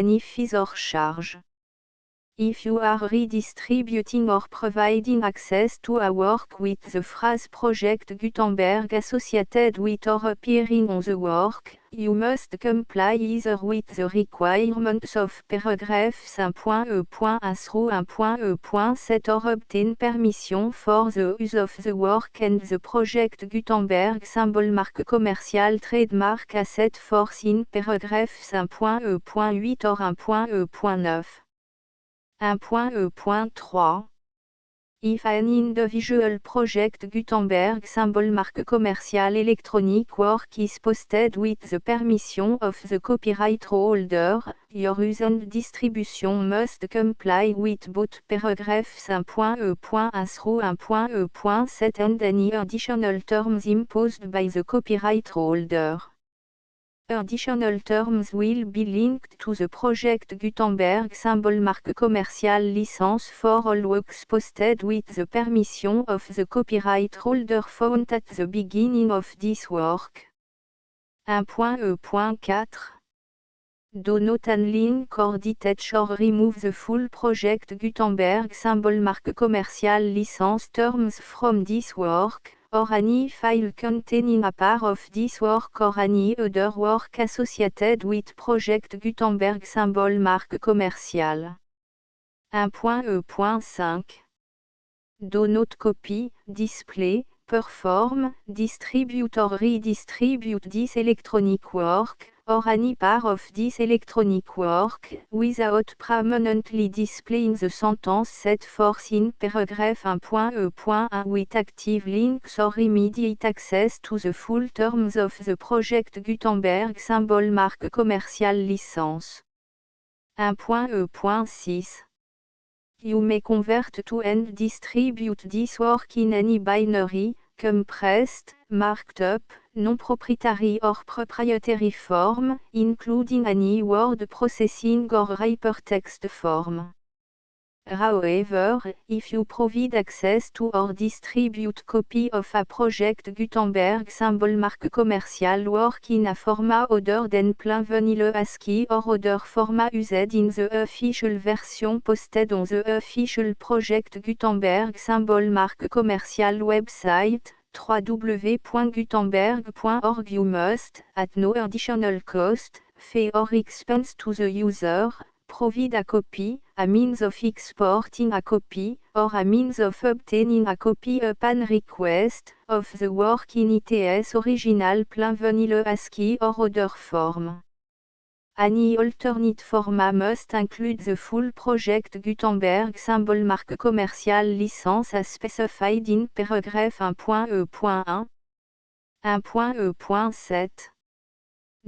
any fees or charge. If you are redistributing or providing access to a work with the phrase Project Gutenberg associated with or appearing on the work, you must comply either with the requirements of paragraph 5.e.1 through 1.e.7 or obtain permission for the use of the work and the Project Gutenberg symbol marque commerciale trademark as set forth in paragraph 5.e.8 or 1.e.9. 1.e.3. If an individual Project Gutenberg symbol marque commerciale electronic work is posted with the permission of the copyright holder, your use and distribution must comply with both paragraph 5.e.1 through 1.e.7 and any additional terms imposed by the copyright holder. Additional terms will be linked to the Project Gutenberg symbol marque commerciale license for all works posted with the permission of the copyright holder found at the beginning of this work. 1.e.4. Do not unlink or detach or remove the full Project Gutenberg symbol marque commerciale license terms from this work, or any file containing a part of this work or any other work associated with Project Gutenberg symbol marque commerciale. 1.e.5. Do not copy, display, perform, distribute or redistribute this electronic work, or any part of this electronic work, without permanently displaying the sentence set forth in paragraph 1.e.1 with active links or immediate access to the full terms of the Project Gutenberg symbol marque commerciale license. 1.e.6. You may convert to and distribute this work in any binary, compressed, marked up, non-proprietary or proprietary form, including any word processing or hypertext form. However, if you provide access to or distribute copy of a Project Gutenberg symbol marque commerciale work in a format other than plain vanilla ASCII or other format used in the official version posted on the official Project Gutenberg symbol marque commerciale website, www.gutenberg.org, you must, at no additional cost, fee or expense to the user, provide a copy, a means of exporting a copy, or a means of obtaining a copy upon request, of the work in its original plain vanilla ASCII or other form. Any alternate format must include the full Project Gutenberg symbol marque commerciale license as specified in paragraph 1.e.1. 1.e.7.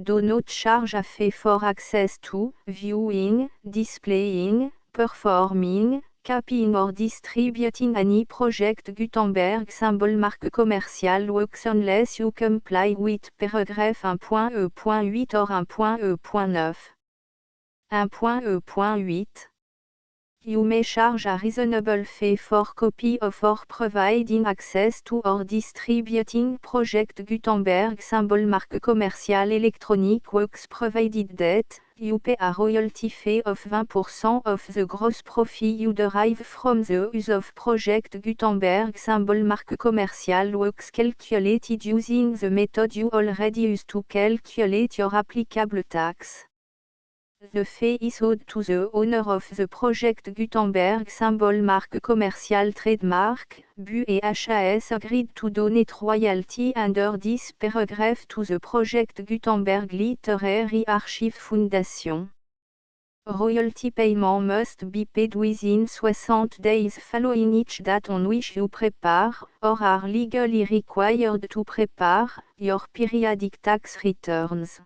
Do not charge a fee for access to, viewing, displaying, performing, copying or distributing any Project Gutenberg symbol marque commerciale works unless you comply with paragraph 1.e.8 or 1.e.9. 1.e.8. You may charge a reasonable fee for copy of or providing access to or distributing Project Gutenberg symbol marque commerciale electronic works provided that you pay a royalty fee of 20% of the gross profit you derive from the use of Project Gutenberg symbol marque commerciale works calculated using the method you already use to calculate your applicable tax. The fee is owed to the owner of the Project Gutenberg symbol marque commerciale trademark, BU et HAS agreed to donate royalty under this paragraph to the Project Gutenberg Literary Archive Foundation. Royalty payment must be paid within 60 days following each date on which you prepare, or are legally required to prepare, your periodic tax returns.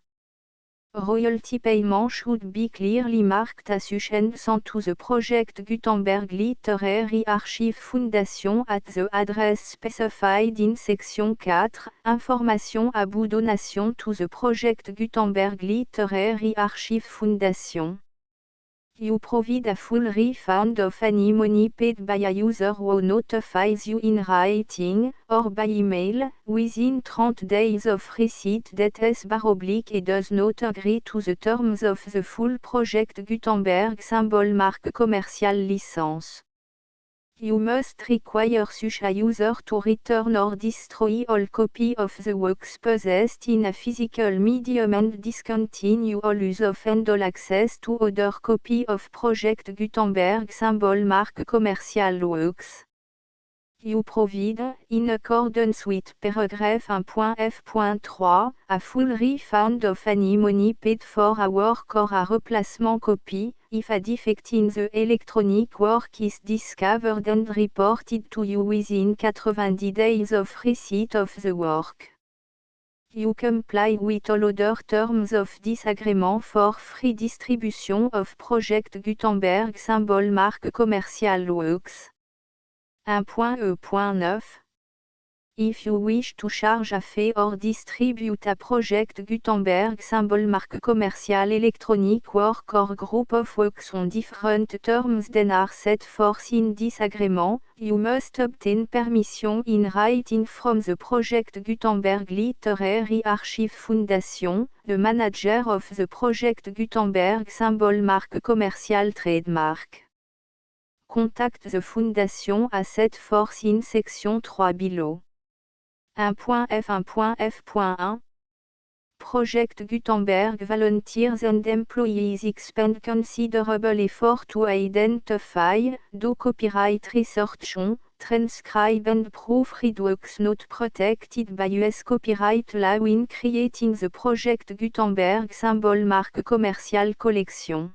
Royalty payment should be clearly marked as sent to the Project Gutenberg Literary Archive Foundation at the address specified in section 4, Information about donation to the Project Gutenberg Literary Archive Foundation. You provide a full refund of any money paid by a user who notifies you in writing, or by email, within 30 days of receipt that S// does not agree to the terms of the full Project Gutenberg symbol marque commercial license. You must require such a user to return or destroy all copy of the works possessed in a physical medium and discontinue all use of and all access to other copy of Project Gutenberg symbol marque commercial works. You provide, in accordance with paragraph 1.f.3, a full refund of any money paid for a work or a replacement copy, if a defect in the electronic work is discovered and reported to you within 90 days of receipt of the work. You comply with all other terms of this agreement for free distribution of Project Gutenberg symbol marque commercial works. 1.e.9. If you wish to charge a fee or distribute a Project Gutenberg symbol marque commercial electronic work or group of works on different terms than are set forth in this agreement, you must obtain permission in writing from the Project Gutenberg Literary Archive Foundation, the manager of the Project Gutenberg symbol marque commercial trademark. Contact the Foundation à set forth in section 3 below. 1.f1.f.1 Project Gutenberg volunteers and employees expend considerable effort to identify, do copyright research on, transcribe and proofread works not protected by US copyright law in creating the Project Gutenberg symbol marque commercial collection.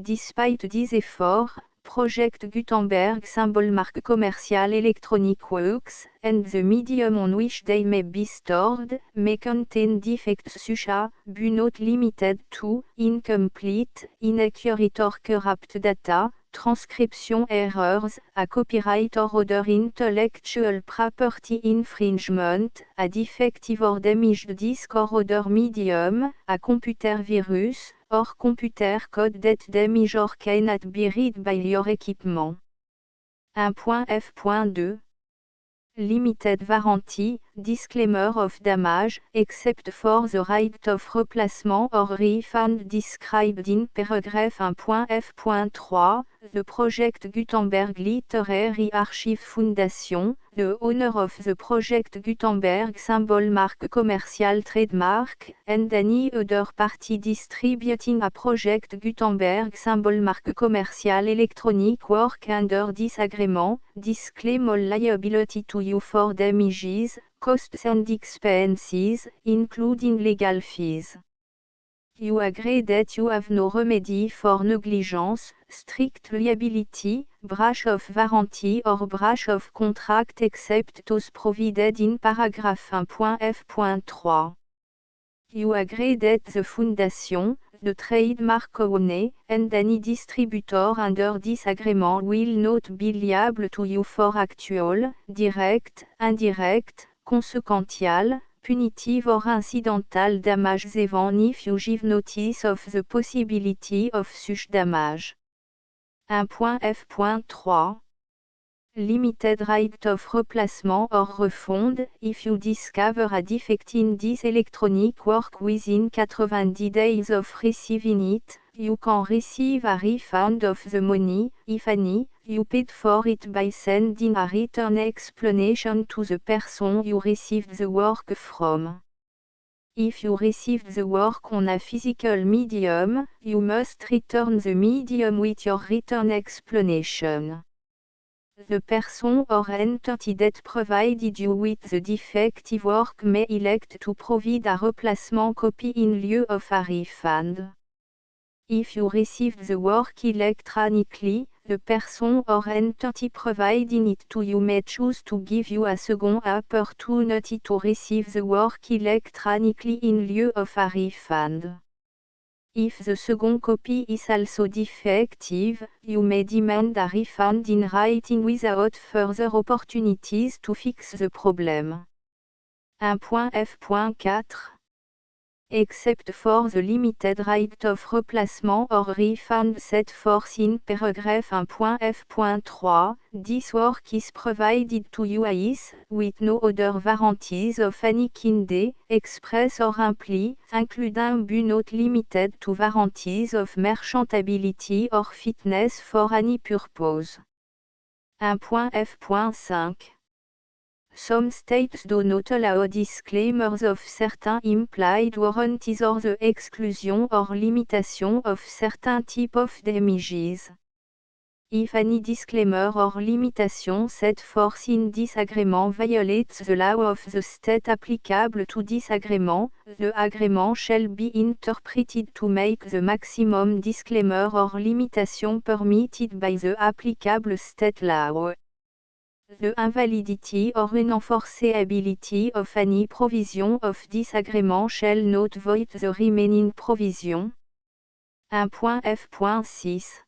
Despite these efforts, Project Gutenberg symbol marque commercial electronic works, and the medium on which they may be stored, may contain defects such as, but not limited to, incomplete, inaccurate or corrupt data, transcription errors, a copyright or other intellectual property infringement, a defective or damaged disk or other medium, a computer virus, or computer code that damage or cannot be read by your equipment. 1.f.2 Limited warranty, disclaimer of damage, except for the right of replacement or refund described in paragraph 1.f.3, the Project Gutenberg Literary Archive Foundation, the owner of the Project Gutenberg symbol marque commercial trademark, and any other party distributing a Project Gutenberg symbol marque commercial electronic work under this agreement, disclaim all liability to you for damages, costs and expenses, including legal fees. You agree that you have no remedy for negligence, strict liability, breach of warranty or breach of contract except those provided in paragraph 1.f.3. You agree that the Foundation, the trademark owner, and any distributor under this agreement will not be liable to you for actual, direct, indirect, consequential, punitive or incidental damages even if you give notice of the possibility of such damage. 1.f.3 Limited right of replacement or refund, if you discover a defect in this electronic work within 90 days of receiving it, you can receive a refund of the money, if any, you paid for it by sending a written explanation to the person you received the work from. If you received the work on a physical medium, you must return the medium with your written explanation. The person or entity that provided you with the defective work may elect to provide a replacement copy in lieu of a refund. If you received the work electronically, the person or entity providing it to you may choose to give you a second opportunity to receive the work electronically in lieu of a refund. If the second copy is also defective, you may demand a refund in writing without further opportunities to fix the problem. 1.f.4 except for the limited right of replacement or refund set forth in paragraph 1.f.3, this work is provided to UAS, with no other warranties of any kind, express or imply, including but not limited to warranties of merchantability or fitness for any purpose. 1.f.5 Some states do not allow disclaimers of certain implied warranties or the exclusion or limitation of certain type of damages. If any disclaimer or limitation set forth in this agreement violates the law of the state applicable to this agreement, the agreement shall be interpreted to make the maximum disclaimer or limitation permitted by the applicable state law. The invalidity or unenforceability of any provision of this agreement shall not void the remaining provision. 1.f.6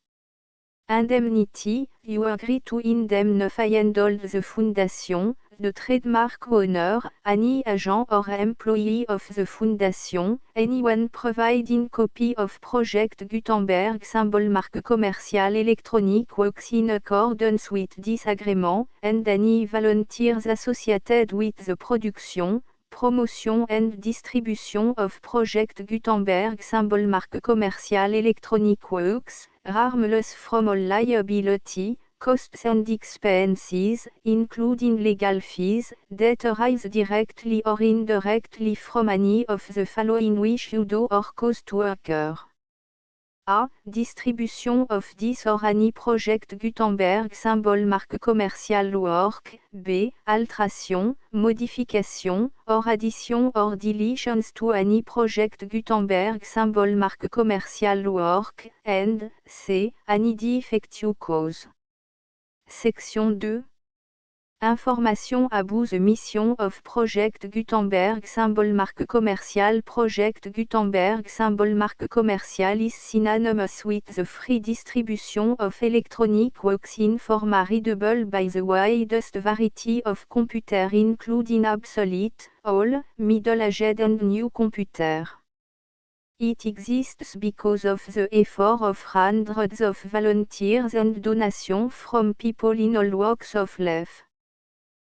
Indemnity, you agree to indemnify and hold the foundation, the trademark owner, any agent or employee of the foundation, anyone providing copy of Project Gutenberg symbol marque commercial electronic works in accordance with this agreement, and any volunteers associated with the production, promotion and distribution of Project Gutenberg symbol marque commercial electronic works, harmless from all liability, costs and expenses, including legal fees, that arise directly or indirectly from any of the following which you do or cause to occur. A. Distribution of this or any Project Gutenberg symbol marque commercial work. B. Alteration, modification, or addition or deletions to any Project Gutenberg symbol marque commercial work. And C. Any defective cause. Section 2. Information about the mission of Project Gutenberg symbol marque commercial. Project Gutenberg symbol marque commercial is synonymous with the free distribution of electronic works in format readable by the widest variety of computer including obsolete, old, middle-aged and new computer. It exists because of the effort of hundreds of volunteers and donations from people in all walks of life.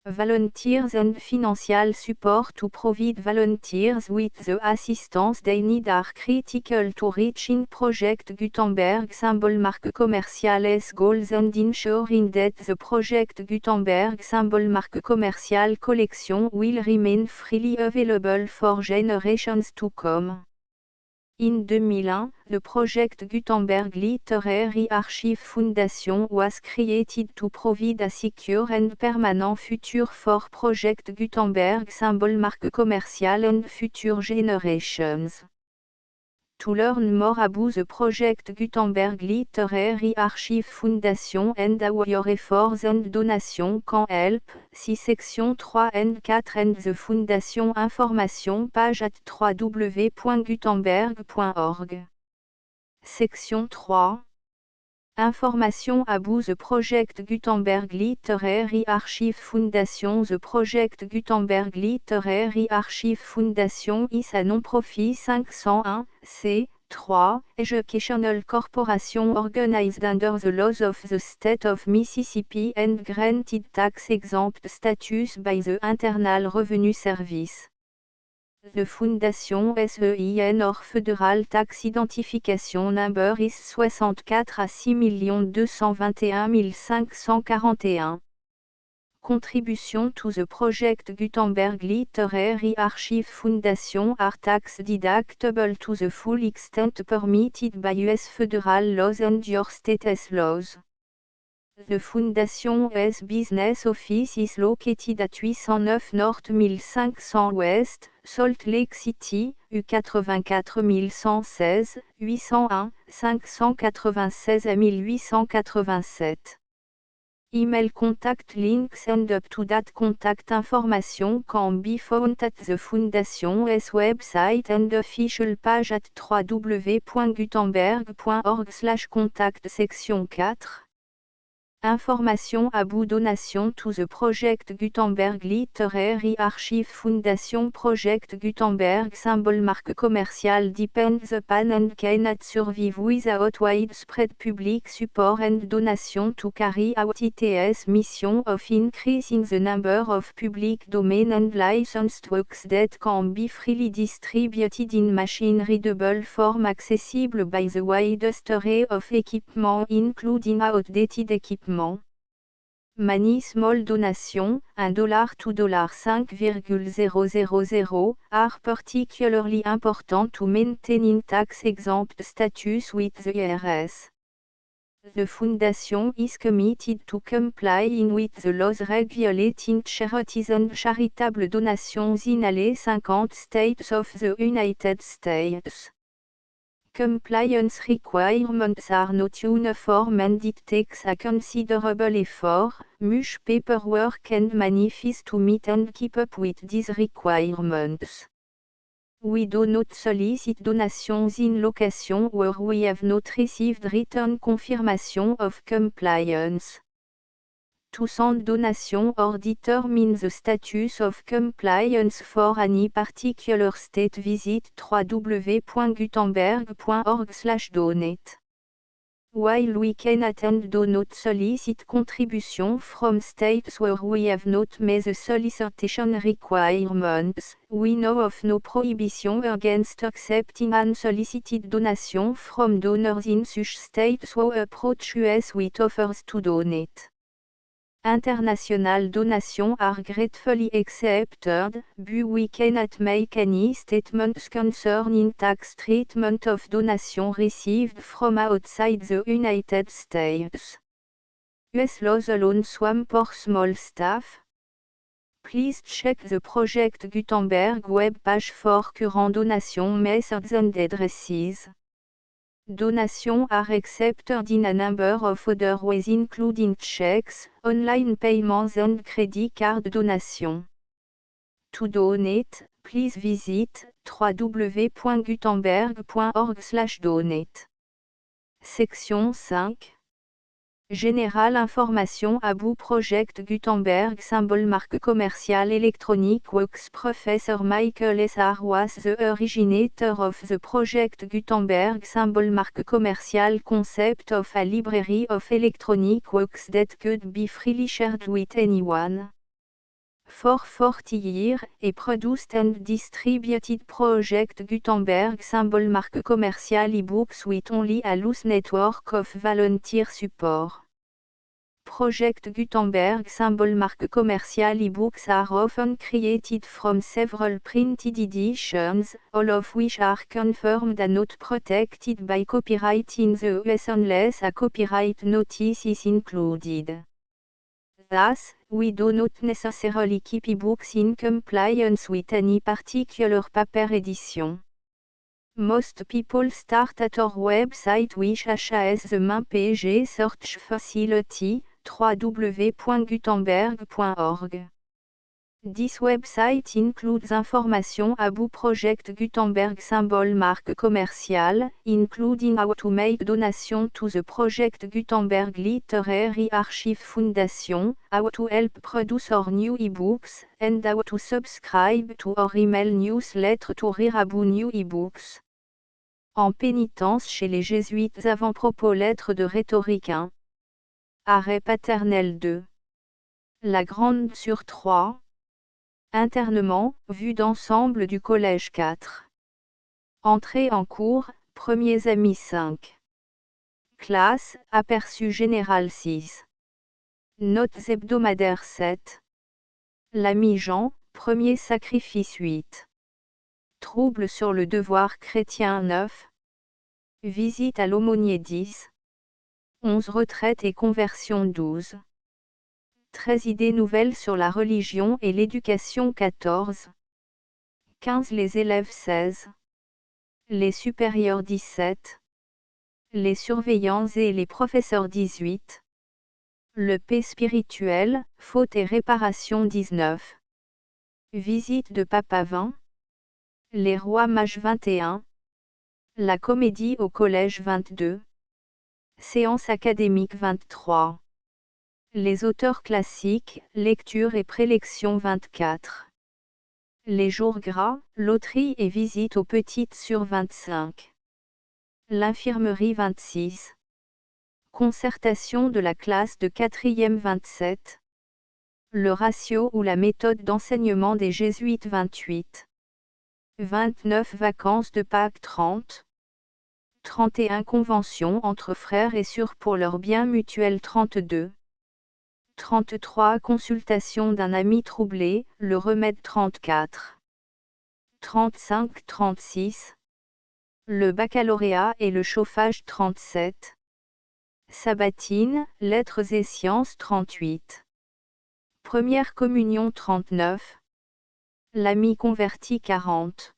Volunteers and financial support to provide volunteers with the assistance they need are critical to reaching Project Gutenberg symbol marque commercial's goals and ensuring that the Project Gutenberg symbol marque commercial collection will remain freely available for generations to come. In 2001, the Project Gutenberg Literary Archive Foundation was created to provide a secure and permanent future for Project Gutenberg symbol marque commercial and future generations. To learn more about the Project Gutenberg Literary Archive Foundation and how your efforts and donations can help, see section 3 and 4 and the Foundation information page at www.gutenberg.org. Section 3. Information about the Project Gutenberg Literary Archive Foundation. The Project Gutenberg Literary Archive Foundation is a non-profit 501(c)(3) educational corporation organized under the laws of the state of Mississippi and granted tax-exempt status by the Internal Revenue Service. The Foundation SEIN or Federal Tax Identification Number is 64 à 6 221 541. Contribution to the Project Gutenberg Literary Archive Foundation are tax deductible to the full extent permitted by U.S. federal laws and your state's laws. The Foundation's business office is located at 809 North 1500 West, Salt Lake City, U84 116, 801, 596 à 1887. Email contact links and up-to-date contact information can be found at the Foundation's website and official page at www.gutenberg.org/contact. Section 4. Information à bout donation to the Project Gutenberg Literary Archive Foundation Project Gutenberg symbole marque commerciale depends upon and cannot survive without widespread public support and donation to carry out its mission of increasing the number of public domain and licensed works that can be freely distributed in machine-readable form accessible by the widest array of equipment including outdated equipment. Many small donation, $1 to $5,000, are particularly important to maintaining tax-exempt status with the IRS. The Foundation is committed to complying with the laws regulating charities and charitable donations in all 50 states of the United States. Compliance requirements are not uniform and it takes a considerable effort, much paperwork and money fees to meet and keep up with these requirements. We do not solicit donations in location where we have not received written confirmation of compliance. To send donation or determine the status of compliance for any particular state, visit www.gutenberg.org/donate. While we cannot and do not solicit contribution from states where we have not met the solicitation requirements, we know of no prohibition against accepting unsolicited donation from donors in such states who approach us with offers to donate. International donations are gratefully accepted, but we cannot make any statements concerning tax treatment of donations received from outside the United States. US laws alone swamp for small staff. Please check the Project Gutenberg web page for current donation methods and addresses. Donations are accepted in a number of other ways including checks, online payments and credit card donation. To donate, please visit www.gutenberg.org/donate. Section 5. Général information à bout Project Gutenberg symbole marque commerciale Electronic Works Professor Michael S. R. was the originator of the Project Gutenberg symbole marque commerciale concept of a library of electronic works that could be freely shared with anyone. For 40 years, he produced and distributed Project Gutenberg symbole marque commerciale ebooks with only a loose network of volunteer support. Project Gutenberg symbole marque commerciale ebooks are often created from several printed editions, all of which are confirmed and not protected by copyright in the US unless a copyright notice is included. Thus, we do not necessarily keep ebooks in compliance with any particular paper edition. Most people start at our website which has the main page search facility, www.gutenberg.org. This website includes information about Project Gutenberg symbole marque commerciale, including how to make donation to the Project Gutenberg Literary Archive Foundation, how to help produce our new ebooks, and how to subscribe to our email newsletter to read about new ebooks. En pénitence chez les jésuites avant-propos lettres de rhétorique 1. Arrêt paternel 2. La Grande sur 3. Internement, vue d'ensemble du collège 4. Entrée en cours, premiers amis 5. Classe, aperçu général 6. Notes hebdomadaires 7. L'ami Jean, premier sacrifice 8. Trouble sur le devoir chrétien 9. Visite à l'aumônier 10. 11 retraite et conversion 12. 13 idées nouvelles sur la religion et l'éducation 14. 15 les élèves 16. Les supérieurs 17. Les surveillants et les professeurs 18. Le paix spirituel, faute et réparation 19. Visite de Papa 20. Les rois mages 21. La comédie au collège 22. Séance académique 23. Les auteurs classiques, lecture et prélection 24. Les jours gras, loterie et visite aux petites sur 25. L'infirmerie 26. Concertation de la classe de 4e 27. Le ratio ou la méthode d'enseignement des jésuites 28. 29 vacances de Pâques 30. 31 conventions entre frères et sœurs pour leur bien mutuel 32. 33 consultation d'un ami troublé, le remède 34. 35-36. Le baccalauréat et le chauffage 37. Sabatine, lettres et sciences 38. Première communion 39. L'ami converti 40.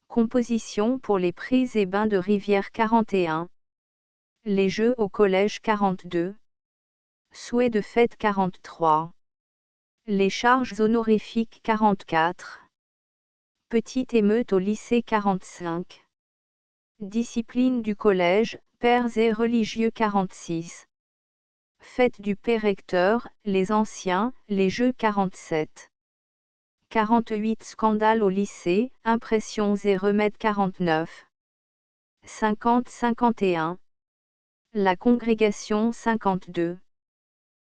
Composition pour les prises et bains de rivière 41. Les jeux au collège 42. Souhait de fête 43. Les charges honorifiques 44. Petite émeute au lycée 45. Discipline du collège, pères et religieux 46. Fête du père recteur, les anciens, les jeux 47. 48 scandales au lycée, impressions et remèdes 49. 50-51. La congrégation 52.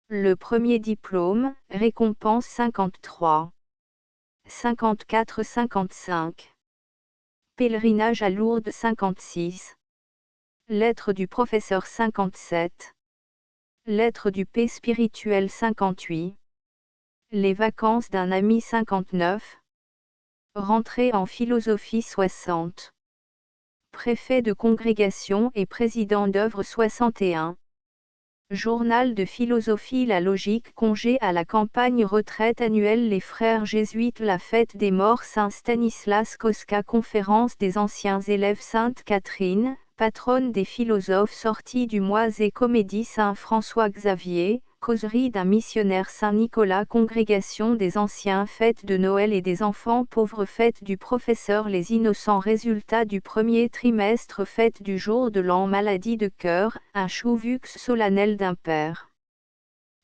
Le premier diplôme, récompense 53. 54-55. Pèlerinage à Lourdes 56. Lettre du professeur 57. Lettre du paix spirituel 58. Les vacances d'un ami 59. Rentrée en philosophie 60. Préfet de congrégation et président d'œuvre 61. Journal de philosophie La logique congé à la campagne retraite annuelle Les frères jésuites La fête des morts Saint Stanislas Kostka Conférence des anciens élèves Sainte Catherine, patronne des philosophes sortie du mois et comédie Saint François Xavier, causerie d'un missionnaire Saint Nicolas Congrégation des anciens fête de Noël et des enfants pauvres fête du professeur Les innocents résultats du premier trimestre fête du jour de l'an maladie de cœur, un chouvux solennel d'un père.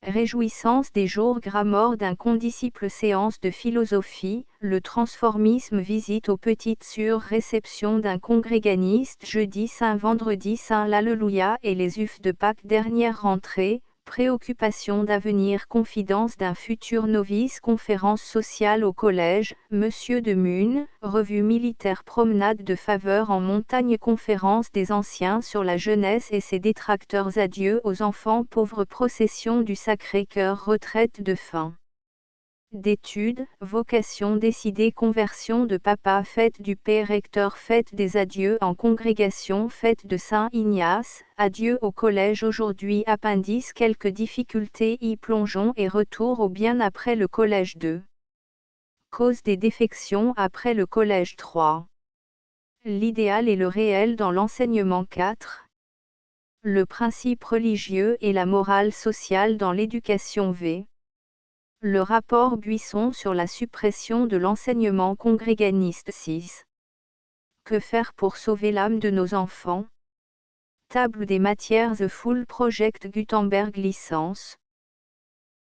Réjouissance des jours gras mort d'un condisciple séance de philosophie, le transformisme visite aux petites sœurs réception d'un congréganiste jeudi saint vendredi saint l'Alleluia et les ufs de Pâques dernière rentrée, préoccupation d'avenir confidence d'un futur novice conférence sociale au collège, Monsieur de Mune, revue militaire promenade de faveur en montagne conférence des anciens sur la jeunesse et ses détracteurs adieu aux enfants pauvres procession du Sacré-Cœur retraite de fin d'études, vocation décidée conversion de papa fête du père recteur fête des adieux en congrégation fête de Saint Ignace, adieu au collège aujourd'hui appendice quelques difficultés y plongeons et retour au bien après le collège 2. Cause des défections après le collège 3. L'idéal et le réel dans l'enseignement 4. Le principe religieux et la morale sociale dans l'éducation V. Le rapport Buisson sur la suppression de l'enseignement congréganiste 6. Que faire pour sauver l'âme de nos enfants? Table des matières The Full Project Gutenberg licence.